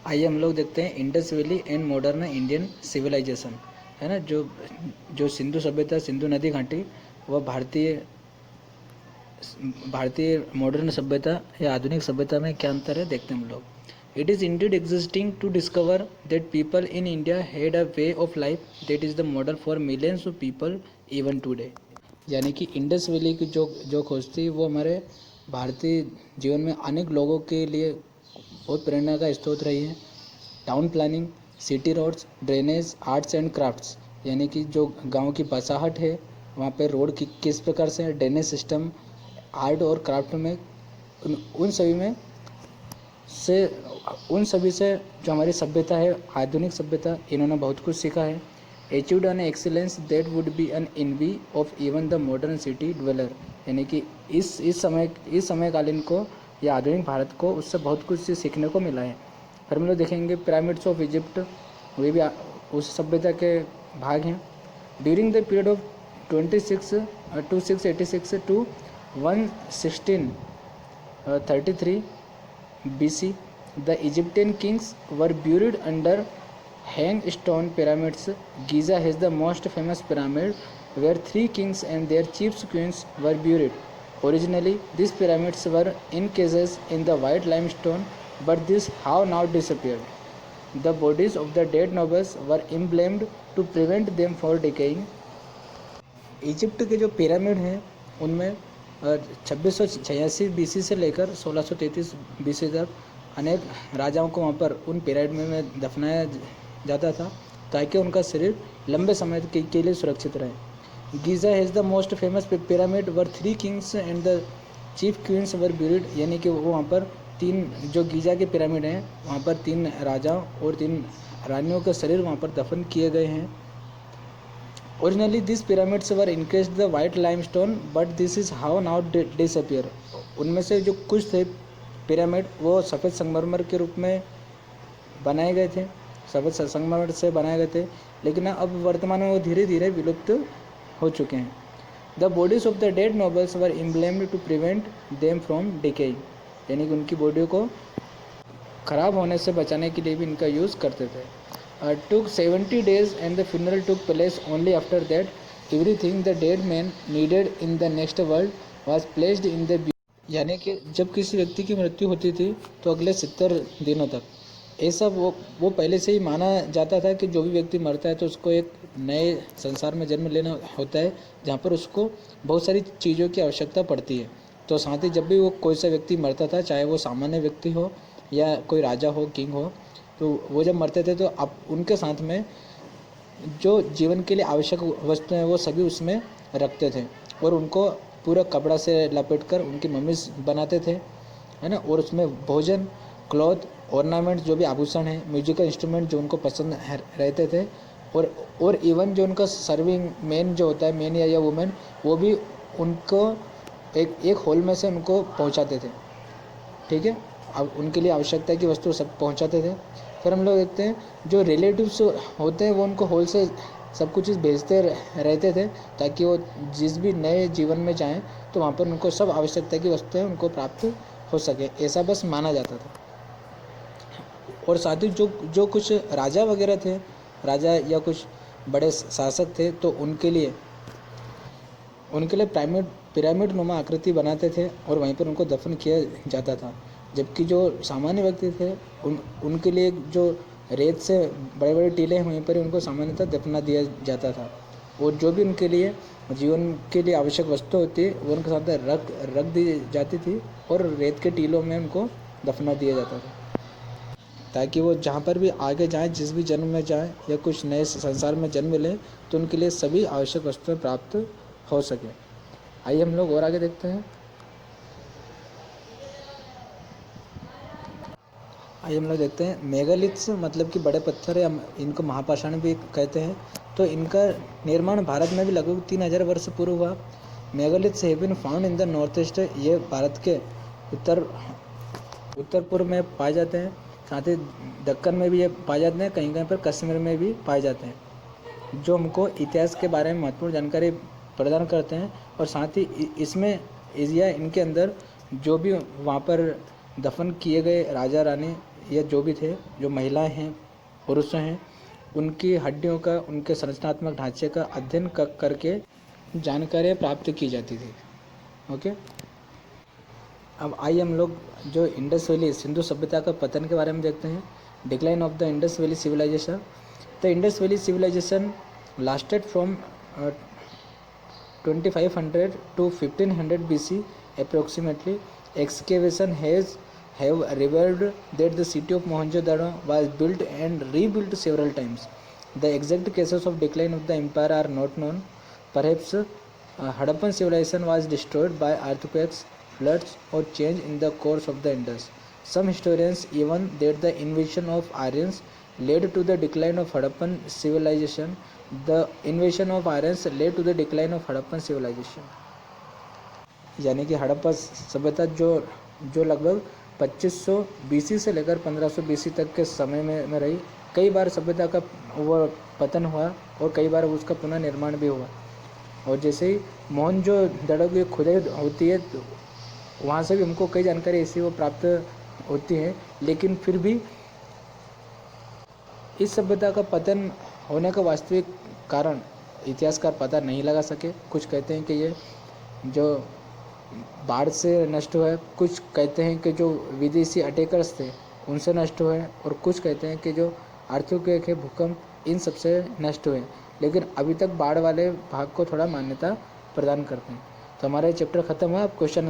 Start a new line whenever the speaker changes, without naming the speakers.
आइए हम लोग देखते हैं Indus Valley and modern Indian civilisation, है ना। जो जो सिंधु सभ्यता, सिंधु नदी घाटी, वह भारतीय भारतीय मॉडर्न सभ्यता या आधुनिक सभ्यता में क्या अंतर है देखते हैं हम लोग। It is indeed existing to discover that people in India had a way of life that is the model for millions of people even today. यानी कि इंडस वैली की जो जो खोज थी वो हमारे भारतीय जीवन में अनेक लोगों के लिए बहुत प्रेरणा का स्रोत रही है। Town planning, city roads, drainage, arts and crafts, यानी कि जो गांव की बसाहट है वहाँ पे रोड की किस प्रकार से, ड्रेनेज सिस्टम, आर्ट और क्राफ्ट में, उन सभी में से उन सभी से जो हमारी सभ्यता है, आधुनिक सभ्यता, इन्होंने बहुत कुछ सीखा है। Achieved an excellence that would be an envy of even the modern city dweller, यानी कि इस समयकालीन को या आधुनिक भारत को उससे बहुत कुछ सीखने को मिला है। फिर हम लोग देखेंगे पिरामिड्स ऑफ इजिप्ट, वे भी उस सभ्यता के भाग हैं। During the period of 686 to 11633 BC, the Egyptian kings were buried under hang stone pyramids. Giza has the most famous pyramid where three kings and their chief queens were buried. Originally, these pyramids were in cases in the white limestone, but these have now disappeared. The bodies of the dead nobles were embalmed to prevent them from decaying. Egypt के जो pyramid हैं उनमें 2686 BC से लेकर 1633 BC तक अनेक राजाओं को वहाँ पर उन पिरामिड में दफनाया जाता था ताकि उनका शरीर लंबे समय के लिए सुरक्षित रहे। Giza has the most famous pyramid where three kings and the chief queens were buried, यानी कि वो वहाँ पर तीन जो गीज़ा के पिरामिड हैं वहाँ पर तीन राजाओं और तीन रानियों के शरीर वहाँ पर दफन किए गए हैं। Originally, these pyramids were encased the white limestone, but this is how now disappear. उनमें से जो कुछ थे पिरामिड वो सफ़ेद संगमरमर के रूप में बनाए गए थे, सफ़ेद संगमरमर से बनाए गए थे, लेकिन अब वर्तमान में वो धीरे धीरे विलुप्त हो चुके हैं। The bodies of the dead nobles were embalmed to prevent them from decaying, यानी कि उनकी बॉडी को ख़राब होने से बचाने के लिए भी इनका यूज़ करते थे। Took 70 days and the funeral took place only after that. Everything the dead man needed in the next world was placed in the, यानी कि जब किसी व्यक्ति की मृत्यु होती थी तो अगले 70 दिनों तक ऐसा वो पहले से ही माना जाता था कि जो भी व्यक्ति मरता है तो उसको एक नए संसार में जन्म लेना होता है जहाँ पर उसको बहुत सारी चीज़ों की आवश्यकता पड़ती है। तो साथ ही जब भी वो कोई सा व्यक्ति मरता था, चाहे वो सामान्य व्यक्ति हो या कोई राजा हो, किंग हो, तो वो जब मरते थे तो अब उनके साथ में जो जीवन के लिए आवश्यक वस्तुएं वो सभी उसमें रखते थे और उनको पूरा कपड़ा से लपेटकर उनकी मम्मी बनाते थे, है ना। और उसमें भोजन, क्लॉथ, ऑर्नामेंट, जो भी आभूषण है, म्यूजिकल इंस्ट्रूमेंट जो उनको पसंद रहते थे, और इवन जो उनका सर्विंग मैन जो होता है, मैन या वुमेन, वो भी उनको एक हॉल में से उनको पहुंचाते थे, ठीक है। अब उनके लिए आवश्यकता की वस्तु सब पहुंचाते थे। फिर हम लोग देखते हैं जो रिलेटिव्स होते हैं वो उनको होल से सब कुछ भेजते रहते थे ताकि वो जिस भी नए जीवन में जाएं तो वहाँ पर उनको सब आवश्यकता की वस्तुएं उनको प्राप्त हो सके, ऐसा बस माना जाता था। और साथ ही जो कुछ राजा वगैरह थे, राजा या कुछ बड़े शासक थे, तो उनके लिए पिरामिड नुमा आकृति बनाते थे और वहीं पर उनको दफन किया जाता था। जबकि जो सामान्य व्यक्ति थे उनके लिए जो रेत से बड़े बड़े टीले हैं वहीं पर उनको सामान्यतः दफना दिया जाता था, और जो भी उनके लिए जीवन के लिए आवश्यक वस्तु होती वो उनके साथ रख दी जाती थी और रेत के टीलों में उनको दफना दिया जाता था ताकि वो जहाँ पर भी आगे जाएं, जिस भी जन्म में जाएं या कुछ नए संसार में जन्म लें तो उनके लिए सभी आवश्यक वस्तुएं प्राप्त हो सके। आइए हम लोग और आगे देखते हैं। आइए हम लोग देखते हैं मेगालिथ्स, मतलब कि बड़े पत्थर, या इनको महापाषाण भी कहते हैं। तो इनका निर्माण भारत में भी लगभग 3000 वर्ष पूर्व हुआ। Megaliths have been found in the north east, ये भारत के उत्तर पूर्व में पाए जाते हैं। साथ ही दक्कन में भी ये पाए जाते हैं, कहीं कहीं पर कश्मीर में भी पाए जाते हैं, जो हमको इतिहास के बारे में महत्वपूर्ण जानकारी प्रदान करते हैं। और साथ ही इसमें इनके अंदर जो भी वहाँ पर दफन किए गए राजा रानी या जो भी थे, जो महिलाएं हैं, पुरुष हैं, उनकी हड्डियों का, उनके संरचनात्मक ढांचे का अध्ययन करके जानकारियाँ प्राप्त की जाती थी। ओके, अब आइए हम लोग जो इंडस वैली सिंधु सभ्यता का पतन के बारे में देखते हैं। Decline of the Indus Valley civilisation. The Indus Valley civilisation lasted from 2500 to 1500 BC approximately. Excavation have revealed that the city of Mohenjo-daro was built and rebuilt several times. The exact cases of decline of the empire are not known. Perhaps Harappan civilization was destroyed by earthquakes, floods, or change in the course of the Indus. Some historians even that the invasion of Aryans led to the decline of Harappan civilization. The invasion of Aryans led to the decline of Harappan civilization. यानी कि हड़प्पा सभ्यता जो लगभग 2500 BC से लेकर 1500 BC तक के समय में रही। कई बार सभ्यता का वो पतन हुआ और कई बार उसका पुनर्निर्माण भी हुआ। और जैसे ही मोहनजोदड़ो की खुदाई होती है तो वहाँ से भी हमको कई जानकारी ऐसी वो प्राप्त होती है, लेकिन फिर भी इस सभ्यता का पतन होने का वास्तविक कारण इतिहासकार पता नहीं लगा सके। कुछ कहते हैं कि ये जो बाढ़ से नष्ट हुआ है, कुछ कहते हैं कि जो विदेशी अटैकर्स थे उनसे नष्ट हुए, और कुछ कहते हैं कि जो अर्थक्वेक है, भूकंप, इन सबसे नष्ट हुए। लेकिन अभी तक बाढ़ वाले भाग को थोड़ा मान्यता प्रदान करते हैं। तो हमारा ये चैप्टर ख़त्म हुआ। अब क्वेश्चन